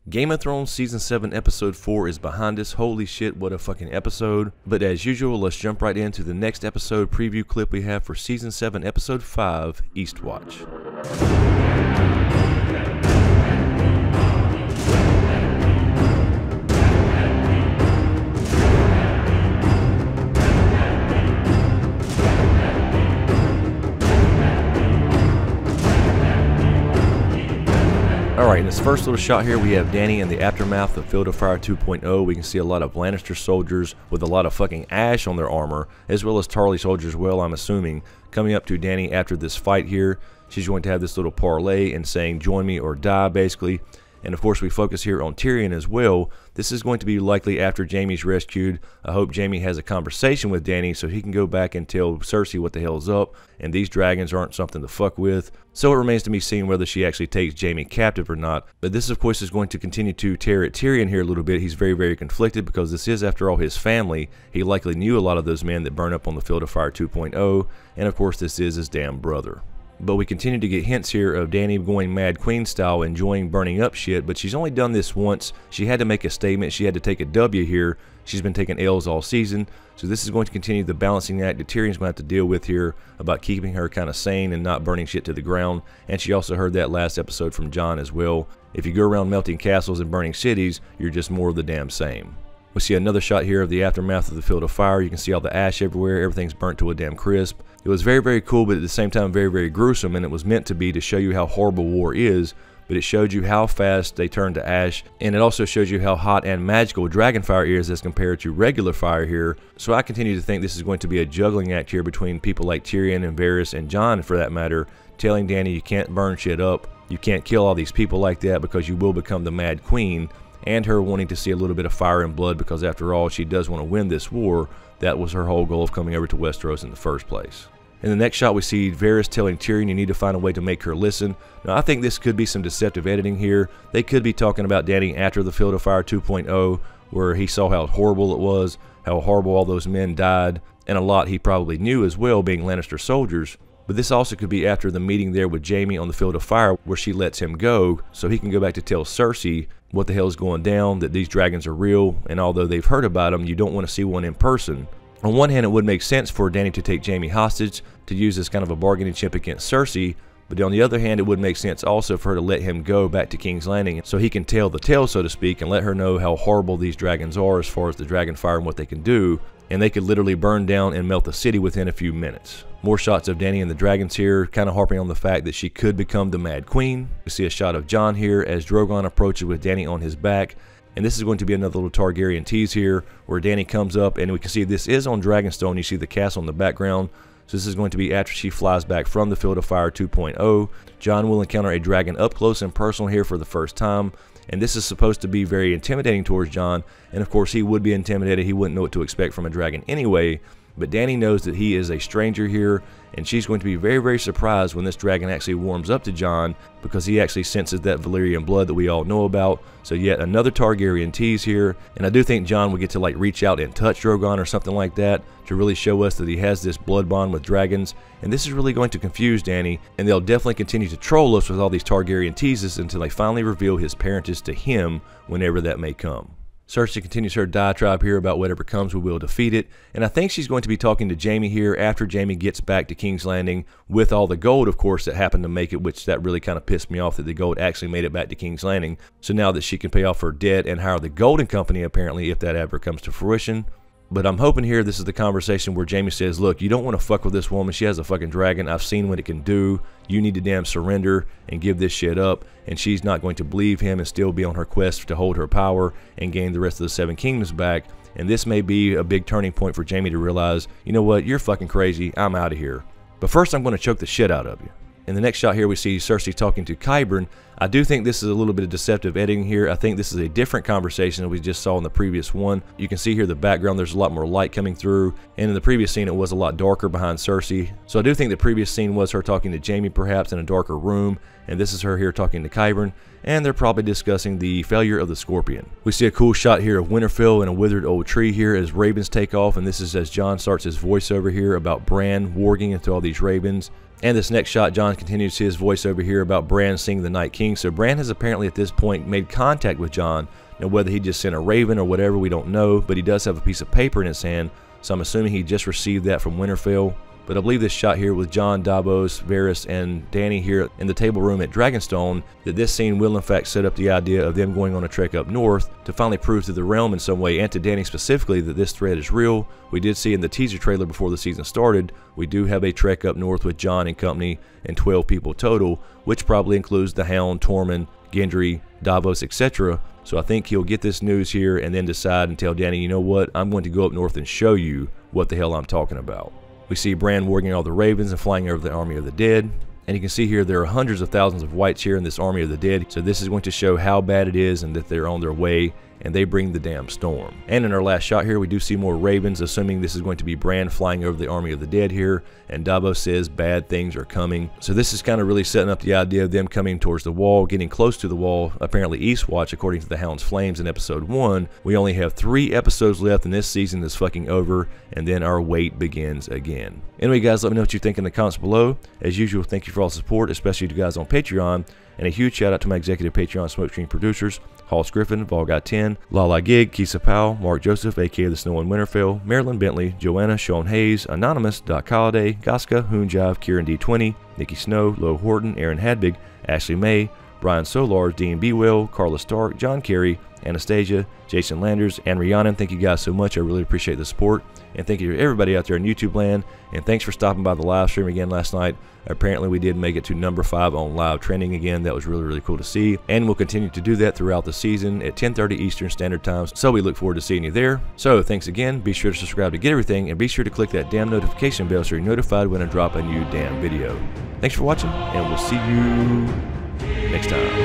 Game of Thrones Season 7 Episode 4 is behind us. Holy shit, what a fucking episode. But as usual, let's jump right into the next episode preview clip we have for Season 7 Episode 5, EastWatch. Alright, in this first little shot here, we have Dany in the aftermath of Field of Fire 2.0. We can see a lot of Lannister soldiers with a lot of fucking ash on their armor, as well as Tarly soldiers as well, I'm assuming, coming up to Dany after this fight here. She's going to have this little parlay and saying, join me or die, basically. And of course, we focus here on Tyrion as well. This is going to be likely after Jaime's rescued. I hope Jaime has a conversation with Dany so he can go back and tell Cersei what the hell's up, and these dragons aren't something to fuck with. So it remains to be seen whether she actually takes Jaime captive or not. But this, of course, is going to continue to tear at Tyrion here a little bit. He's very, very conflicted because this is, after all, his family. He likely knew a lot of those men that burned up on the Field of Fire 2.0, and of course, this is his damn brother. But we continue to get hints here of Dany going Mad Queen style, enjoying burning up shit, but she's only done this once. She had to make a statement. She had to take a W here. She's been taking L's all season, so this is going to continue the balancing act that Tyrion's going to have to deal with here about keeping her kind of sane and not burning shit to the ground. And she also heard that last episode from Jon as well. If you go around melting castles and burning cities, you're just more of the damn same. We see another shot here of the aftermath of the Field of Fire. You can see all the ash everywhere. Everything's burnt to a damn crisp. It was very, very cool, but at the same time very, very gruesome, and it was meant to be to show you how horrible war is, but it showed you how fast they turn to ash, and it also shows you how hot and magical dragonfire is as compared to regular fire here. So I continue to think this is going to be a juggling act here between people like Tyrion and Varys and Jon, for that matter, telling Dany you can't burn shit up, you can't kill all these people like that because you will become the Mad Queen, and her wanting to see a little bit of fire and blood because after all, she does want to win this war. That was her whole goal of coming over to Westeros in the first place. In the next shot, we see Varys telling Tyrion you need to find a way to make her listen. Now, I think this could be some deceptive editing here. They could be talking about Dany after the Field of Fire 2.0, where he saw how horrible it was, how horrible all those men died, and a lot he probably knew as well, being Lannister soldiers. But this also could be after the meeting there with Jaime on the Field of Fire, where she lets him go, so he can go back to tell Cersei what the hell is going down, that these dragons are real, and although they've heard about them, you don't want to see one in person. On one hand, it would make sense for Dany to take Jaime hostage, to use as kind of a bargaining chip against Cersei, but on the other hand, it would make sense also for her to let him go back to King's Landing so he can tell the tale, so to speak, and let her know how horrible these dragons are as far as the dragon fire and what they can do, and they could literally burn down and melt the city within a few minutes. More shots of Dany and the dragons here, kind of harping on the fact that she could become the Mad Queen. We see a shot of Jon here as Drogon approaches with Dany on his back. And this is going to be another little Targaryen tease here, where Dany comes up, and we can see this is on Dragonstone. You see the castle in the background. So this is going to be after she flies back from the Field of Fire 2.0. Jon will encounter a dragon up close and personal here for the first time. And this is supposed to be very intimidating towards Jon. And of course, he would be intimidated. He wouldn't know what to expect from a dragon anyway. But Dany knows that he is a stranger here, and she's going to be very, very surprised when this dragon actually warms up to Jon, because he actually senses that Valyrian blood that we all know about. So yet another Targaryen tease here, and I do think Jon will get to like reach out and touch Drogon or something like that to really show us that he has this blood bond with dragons, and this is really going to confuse Dany, and they'll definitely continue to troll us with all these Targaryen teases until they finally reveal his parentage to him, whenever that may come. Cersei continues her diatribe here about whatever comes, we will defeat it, and I think she's going to be talking to Jaime here after Jaime gets back to King's Landing with all the gold, of course, that happened to make it, which that really kind of pissed me off that the gold actually made it back to King's Landing. So now that she can pay off her debt and hire the Golden Company, apparently, if that ever comes to fruition. But I'm hoping here this is the conversation where Jaime says, look, you don't want to fuck with this woman. She has a fucking dragon. I've seen what it can do. You need to damn surrender and give this shit up. And she's not going to believe him and still be on her quest to hold her power and gain the rest of the Seven Kingdoms back. And this may be a big turning point for Jaime to realize, you know what, you're fucking crazy. I'm out of here. But first I'm going to choke the shit out of you. In the next shot here, we see Cersei talking to Qyburn. I do think this is a little bit of deceptive editing here. I think this is a different conversation that we just saw in the previous one. You can see here the background, there's a lot more light coming through. And in the previous scene, it was a lot darker behind Cersei. So I do think the previous scene was her talking to Jaime, perhaps in a darker room. And this is her here talking to Qyburn. And they're probably discussing the failure of the Scorpion. We see a cool shot here of Winterfell and a withered old tree here as ravens take off. And this is as Jon starts his voiceover here about Bran warging into all these ravens. And this next shot, Jon continues his voiceover here about Bran seeing the Night King King. So Bran has apparently at this point made contact with Jon. Now whether he just sent a raven or whatever, we don't know, but he does have a piece of paper in his hand, so I'm assuming he just received that from Winterfell. But I believe this shot here with Jon, Davos, Varys, and Dany here in the table room at Dragonstone, that this scene will in fact set up the idea of them going on a trek up north to finally prove to the realm in some way, and to Dany specifically, that this threat is real. We did see in the teaser trailer before the season started, we do have a trek up north with Jon and company and 12 people total, which probably includes the Hound, Tormund, Gendry, Davos, etc. So I think he'll get this news here and then decide and tell Dany, you know what, I'm going to go up north and show you what the hell I'm talking about. We see Bran warging all the ravens and flying over the army of the dead. And you can see here there are hundreds of thousands of whites here in this army of the dead. So this is going to show how bad it is and that they're on their way, and they bring the damn storm. And in our last shot here, we do see more ravens, assuming this is going to be Bran flying over the army of the dead here. And Davos says bad things are coming. So this is kind of really setting up the idea of them coming towards the wall, getting close to the wall. Apparently EastWatch, according to the Hound's Flames in episode 1, we only have 3 episodes left, and this season is fucking over, and then our wait begins again. Anyway guys, let me know what you think in the comments below. As usual, thank you for all the support, especially to you guys on Patreon. And a huge shout out to my executive Patreon SmokeScreen producers, Griffin, Volgot10, Lala Gig, Kissa Powell, Marc Joseph, aka The Snow in Winterfell, Marylin, Bentley, JoAnna, Sean Hayes, Anonymous, Doc Holiday, Goska, HoonJive, Kieran D20, Nicki Snow, Lo Horton, Erin Habig, Ashley May, Brian Solarz, Dean Bwell, Karla Stark, John Carey, Anastasia, Jason Landers, and Rhiaanon. Thank you guys so much. I really appreciate the support. And thank you to everybody out there in YouTube land. And thanks for stopping by the live stream again last night. Apparently we did make it to number 5 on live trending again. That was really cool to see. And we'll continue to do that throughout the season at 10:30 Eastern Standard Time. So we look forward to seeing you there. So thanks again. Be sure to subscribe to get everything. And be sure to click that damn notification bell so you're notified when I drop a new damn video. Thanks for watching. And we'll see you next time.